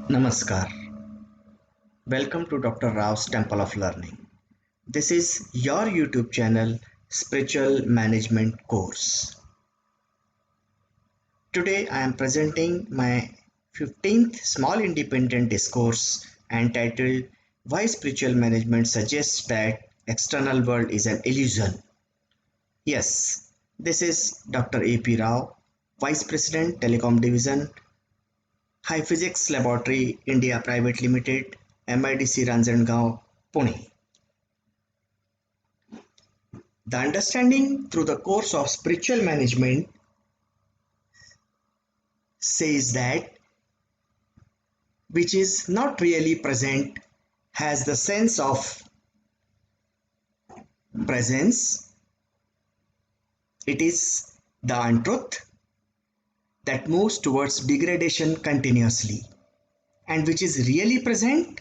Namaskar. Welcome to Dr. Rao's Temple of Learning. This is your YouTube channel, Spiritual Management Course. Today I am presenting my 15th small independent discourse entitled Why Spiritual Management Suggests That External World is an Illusion. Yes, this is Dr. A.P. Rao, Vice President, Telecom Division, High Physics Laboratory India Private Limited, MIDC Ranjangaon, Pune. The understanding through the course of spiritual management says that which is not really present has the sense of presence. It is the untruth that moves towards degradation continuously, and which is really present,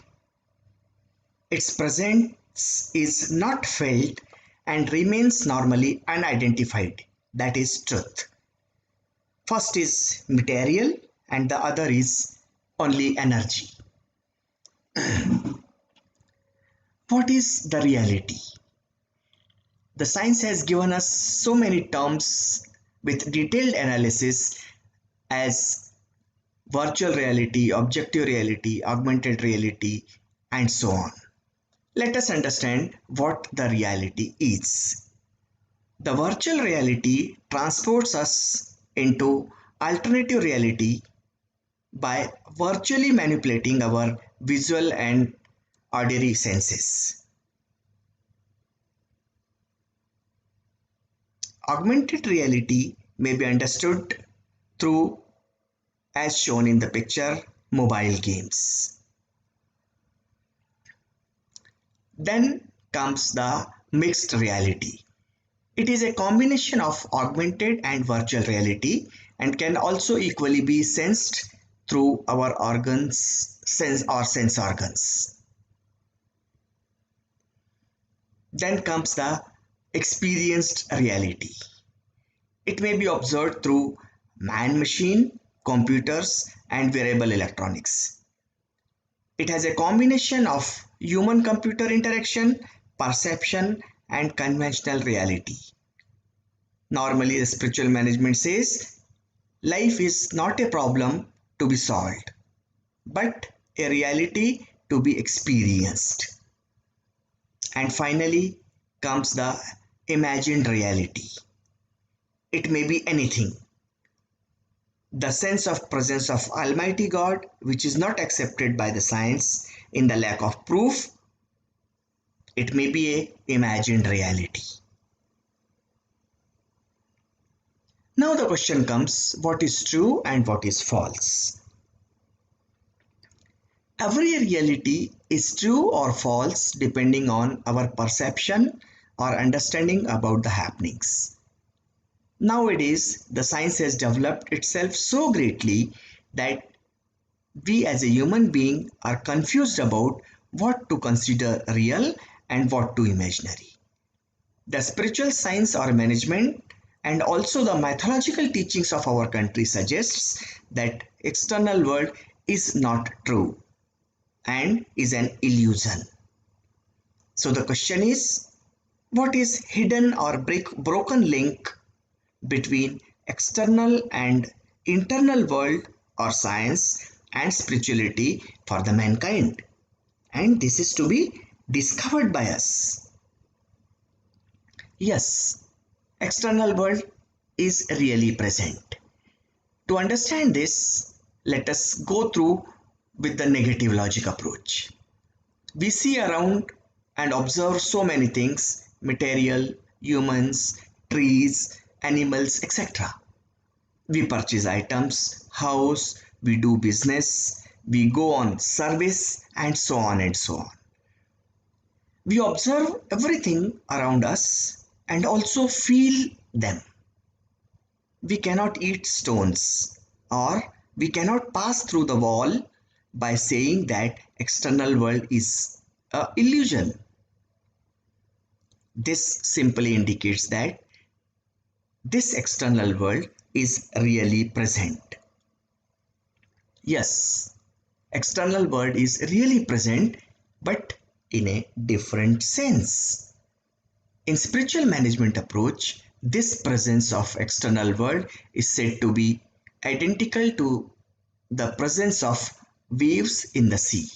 its presence is not felt and remains normally unidentified. That is truth. First is material and the other is only energy. What is the reality? The science has given us so many terms with detailed analysis as virtual reality, objective reality, augmented reality, and so on. Let us understand what the reality is. The virtual reality transports us into alternative reality by virtually manipulating our visual and auditory senses. Augmented reality may be understood through, as shown in the picture, mobile games. Then comes the mixed reality. It is a combination of augmented and virtual reality and can also equally be sensed through our organs, sense organs. Then comes the experienced reality. It may be observed through man-machine, computers, and wearable electronics. It has a combination of human-computer interaction, perception, and conventional reality. Normally, the spiritual management says life is not a problem to be solved, but a reality to be experienced. And finally comes the imagined reality. It may be anything. The sense of presence of Almighty God, which is not accepted by the science in the lack of proof. It may be a imagined reality. Now the question comes, what is true and what is false? Every reality is true or false depending on our perception or understanding about the happenings. Nowadays, the science has developed itself so greatly that we as a human being are confused about what to consider real and what to imaginary. The spiritual science or management and also the mythological teachings of our country suggests that external world is not true and is an illusion. So the question is, what is hidden or broken link between external and internal world or science and spirituality for the mankind? And this is to be discovered by us. Yes, external world is really present. To understand this, let us go through with the negative logic approach. We see around and observe so many things, material, humans, trees, animals, etc. We purchase items, house, we do business, we go on service, and so on and so on. We observe everything around us and also feel them. We cannot eat stones or we cannot pass through the wall by saying that external world is an illusion. This simply indicates that this external world is really present. Yes, external world is really present, but in a different sense. In spiritual management approach, this presence of external world is said to be identical to the presence of waves in the sea.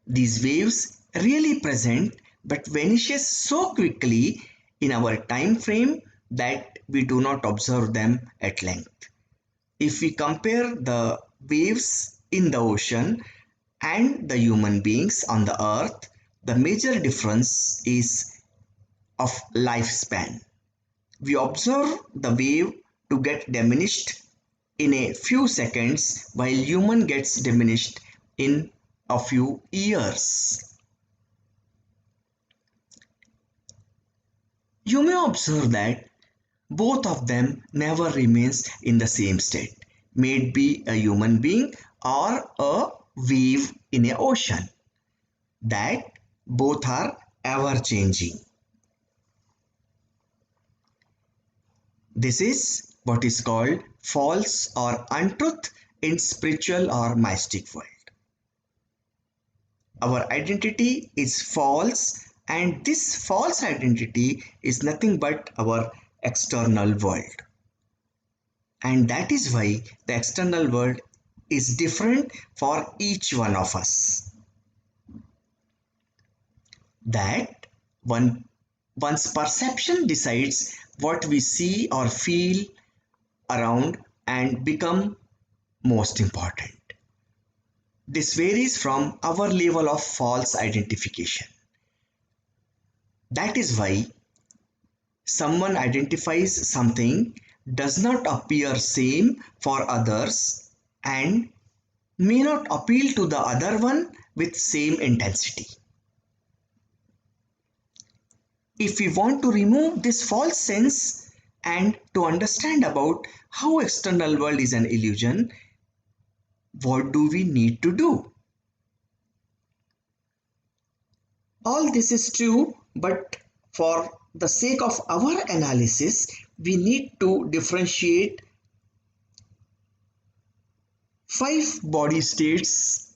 These waves really present but vanishes so quickly in our time frame that we do not observe them at length. If we compare the waves in the ocean and the human beings on the earth, the major difference is of lifespan. We observe the wave to get diminished in a few seconds while human gets diminished in a few years. You may observe that both of them never remains in the same state, may it be a human being or a wave in an ocean, that both are ever changing. This is what is called false or untruth in spiritual or mystic world. Our identity is false, and this false identity is nothing but our external world. And that is why the external world is different for each one of us. That one's perception decides what we see or feel around and become most important. This varies from our level of false identification. That is why someone identifies something does not appear same for others and may not appeal to the other one with same intensity. If we want to remove this false sense and to understand about how external world is an illusion, what do we need to do? All this is true, but for the sake of our analysis, we need to differentiate 5 body states.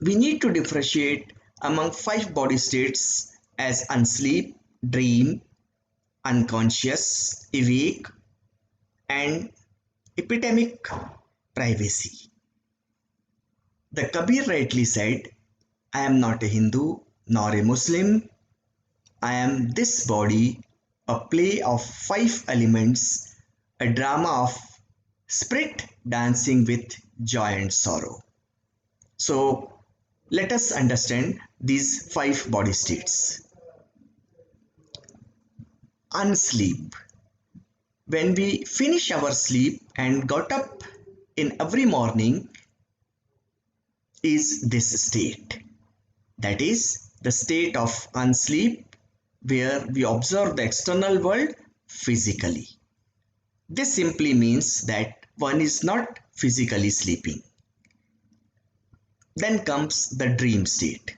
We need to differentiate among 5 body states as unsleep, dream, unconscious, awake, and epidemic privacy. The Kabir rightly said, I am not a Hindu nor a Muslim. I am this body, a play of 5 elements, a drama of spirit dancing with joy and sorrow. So let us understand these 5 body states. Unsleep. When we finish our sleep and got up in every morning is this state. That is the state of unsleep where we observe the external world physically. This simply means that one is not physically sleeping. Then comes the dream state.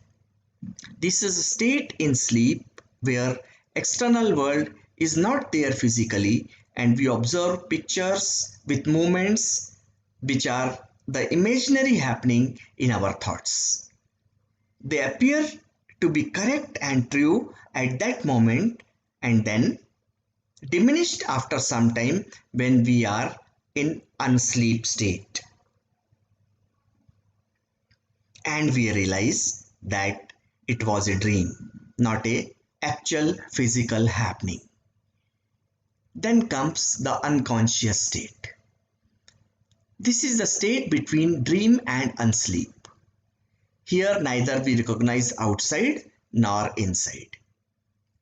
This is a state in sleep where external world is not there physically and we observe pictures with movements which are the imaginary happening in our thoughts. They appear to be correct and true at that moment and then diminished after some time when we are in unsleep state. And we realize that it was a dream, not a actual physical happening. Then comes the unconscious state. This is the state between dream and unsleep. Here neither we recognize outside nor inside.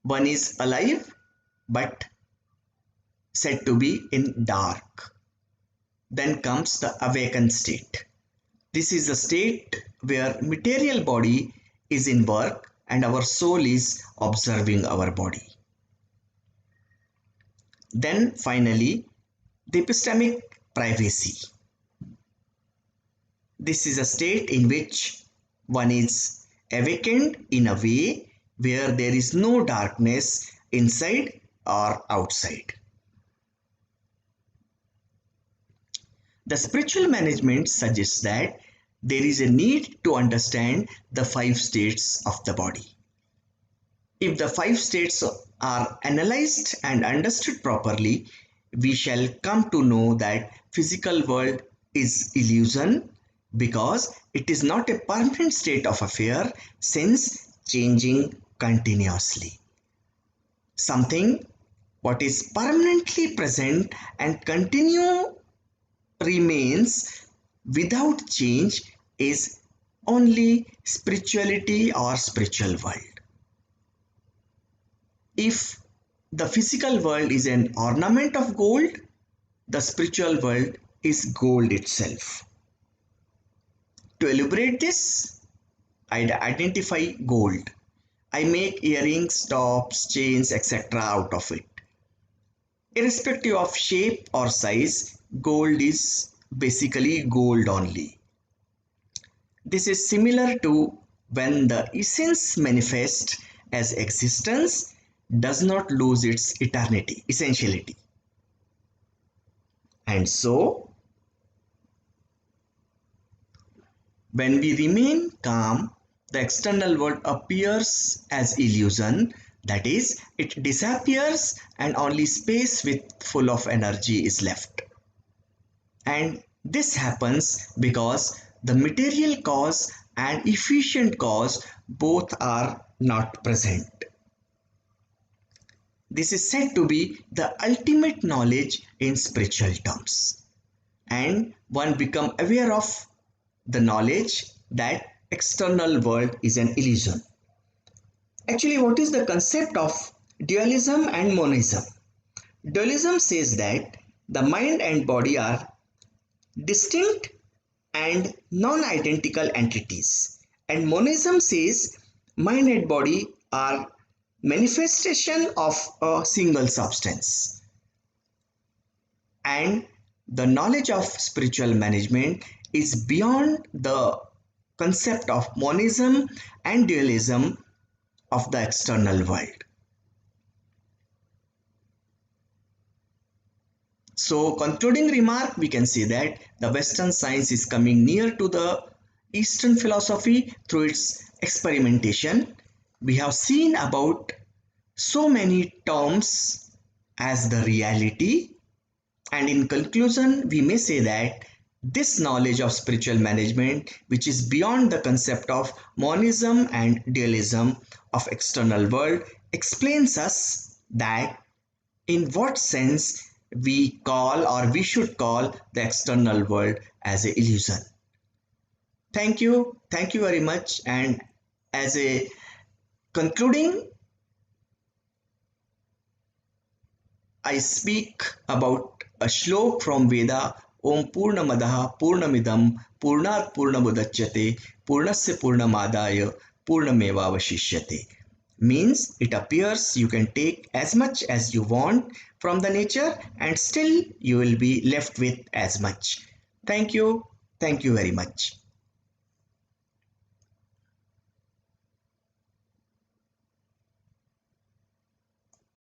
One is alive but said to be in dark. Then comes the awakened state. This is the state where material body is in work and our soul is observing our body. Then finally, the epistemic privacy. This is a state in which one is awakened in a way where there is no darkness inside or outside. The spiritual management suggests that there is a need to understand the five states of the body. If the five states are analyzed and understood properly, we shall come to know that physical world is illusion because it is not a permanent state of affair since changing continuously. Something what is permanently present and continue remains without change is only spirituality or spiritual world. If the physical world is an ornament of gold, the spiritual world is gold itself. To elaborate this, I identify gold. I make earrings, tops, chains, etc. out of it. Irrespective of shape or size, gold is basically gold only. This is similar to when the essence manifests as existence does not lose its eternity, essentiality. And so, when we remain calm, the external world appears as illusion, that is, it disappears and only space with full of energy is left. And this happens because the material cause and efficient cause both are not present. This is said to be the ultimate knowledge in spiritual terms. And one become aware of the knowledge that external world is an illusion. Actually, what is the concept of dualism and monism? Dualism says that the mind and body are distinct and non-identical entities. And monism says mind and body are manifestation of a single substance. And the knowledge of spiritual management is beyond the concept of monism and dualism of the external world. So, concluding remark, we can say that the Western science is coming near to the Eastern philosophy through its experimentation. We have seen about so many terms as the reality, and in conclusion, we may say that this knowledge of spiritual management, which is beyond the concept of monism and dualism of external world, explains us that in what sense we call or we should call the external world as an illusion. Thank you very much. And as a concluding, I speak about a shlok from Veda. Om Purnamadaha Purnamidam Purnat Purnamudachyate Purnasya Purnamadaya Purnameva Vashishyate. Means it appears you can take as much as you want from the nature and still you will be left with as much. Thank you very much.